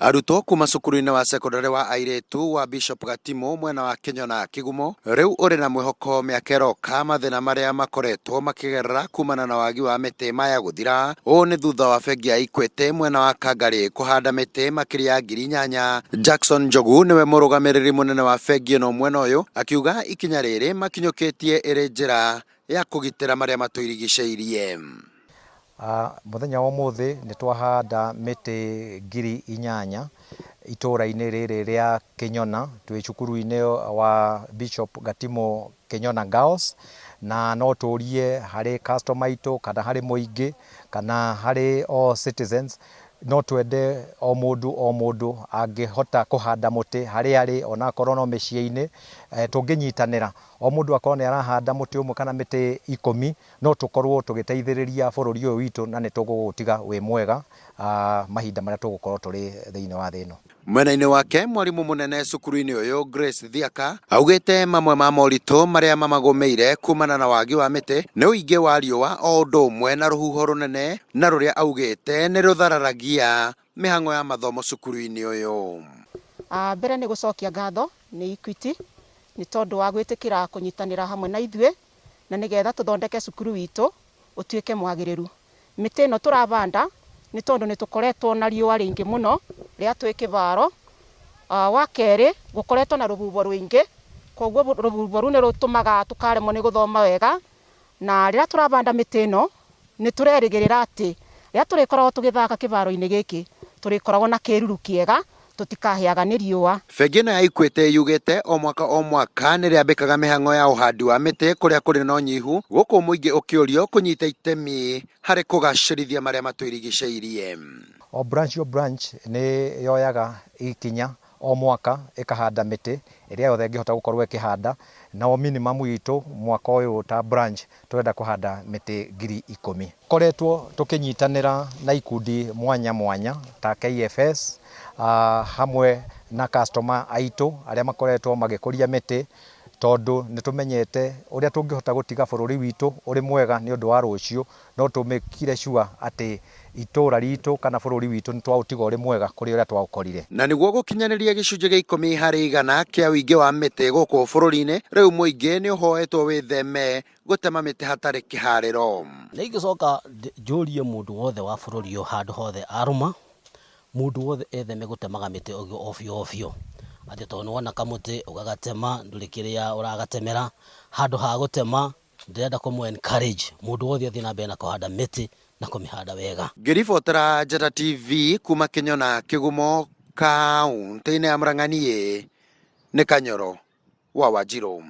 Arutwo kuma cukuru-inĩ wa sekondari wa airĩtu wa Bishop Gatimu mwena wa Kinyona Kigumo rĩu ũrĩ na mwĩhoko mĩaka ĩroka mathĩna marĩa makoretwo makĩgerera kumana na wagi wa mĩtĩ maya gũthira. Ũũ nĩ thutha wa bengi ya Equity mwena wa Kangarĩ kũhanda mĩtĩ makĩria ya 8,000. Jackson Njogu nĩwe mũrũgamĩrĩri mũnene wa bengi ĩno mwena ũyũ, akiuga ikinya rĩrĩ makinyũkĩtie ĩrĩ njĩra ya kũgitĩra marĩa matũirigicĩirie. Muthenya wa umuthi ni twahanda miti 8,000 itũra-inĩ rĩrĩ rĩa Kinyona twĩ cukuru-inĩ wa Bishop Gatimu Kinyona Girls, na no tũrie harĩ customer aitũ kana harĩ mũingĩ kana harĩ all citizens, no twende o mũndũ angĩhota kũhanda mũtĩ harĩa arĩ onakorwo no mĩciĩ-inĩ. Tũngĩnyitanĩra o mũndũ akorwo nĩ arahanda mũtĩ ũmwe kana mĩtĩ 10, no tũkorwo tũgĩteithĩrĩria bũrũri ũyũ witũ na nĩ tũgũgũtiga wĩ mwega mahinda marĩa tũgũkorwo tũrĩ thĩinĩ wa thĩ ĩno. Mwena-inĩ wake mwarimũ mũnene cukuru-inĩ ũyũ Grace Thiaka augĩte mamwe ma moritũ marĩa mamagũmĩire kumana na wagi wa mĩtĩ nĩ ũingĩ wa riũa o ũndũ ũmwe na rũhuho rũnene, na rũrĩa augĩte nĩ rũthararagia mĩhang'o ya mathomo cukuru-inĩ ũyũ. Mbere nĩ gũcokia ngatho nĩ Equity nĩ tondũ wa gwĩtĩkĩra kũnyitanĩra hamwe na ithuĩ na nĩgetha tũthondeke cukuru witũ ũtuĩke mwagĩrĩru. Mĩtĩ ĩno tũrabanda nĩ tondũ nĩ tũkoretwo na riũa rĩingĩ mũno rĩa twĩ kĩbaro. Wa kerĩ gũkoretwo na rũhuho rũingĩ, koguo rũhuho rũu nĩ rũtũmaga tũkaremwo nĩ gũthoma wega, na rĩrĩa tũrabanda mĩtĩ ĩno nĩ tũrerĩgĩrĩra atĩ rĩrĩa tũrĩkoragwo tũgĩthaka kĩbaro-inĩ gĩkĩ tũrĩkoragwo na kĩruru kĩega tũtikahĩaga nĩ riũa. Bengi ĩno ya Equity yugĩte o mwaka nĩ rĩambĩkaga mĩhang'o ya ũhandi wa mĩtĩ kũrĩa kũrĩ na ũnyihu, gũkũ mũingĩ ũkĩũrio kũnyita itemi harĩ kũgacĩrithia marĩa matũirigicĩirie. O branch nĩ yoyaga ikinya o mwaka ĩkahanda mĩtĩ ĩrĩa yothe ĩngĩhota gũkorwo ĩkĩhanda, na o minimum itũ mwaka ũyũ ta branch twenda kũhanda mĩtĩ 10,000. Koretwo tũkĩnyitanĩra na ikundi mwanya ta KFS hamwe na customer aitũ arĩa makoretwo magĩkũria mĩtĩ, tondũ nĩ tũmenyete ũrĩa tũngĩhota gũtiga bũrũri witũ ũrĩ mwega nĩ ũndũ wa rũciũ, no tũmĩkire sure atĩ itũra ritũ kana bũrũri witũ nĩ twaũtiga ũrĩ mwega kũrĩ ũrĩa twaũkorire. Na nĩguo gũkinyanĩria gĩcunjĩ gĩa 10% kĩa ũingĩ wa mĩtĩ gũkũ bũrũri-inĩ, rĩu mũingĩ nĩ ũhoetwo wĩtheme gũtema mĩtĩ hatarĩ kĩharĩro. Nĩ ingĩcoka njũrie mũndũ wothe wa bũrũri ũyũ handũ hothe arũma, mũndũ wothe etheme gũtemaga mĩtĩ ofio. Atĩ tondũ nĩ wona kamũtĩ ũgagatema ndũrĩ kĩrĩa ũragatemera, handũ ha gũtema ndĩrenda kũmũ encourage mũndũ wothe athiĩ na mbere na kũhanda mĩtĩ na kũmĩhanda wega. Ngĩribotera Njata TV kuma Kinyona Kigumo kaunti-inĩ ya Murang'a, nĩ Kanyoro wa Wanjiru.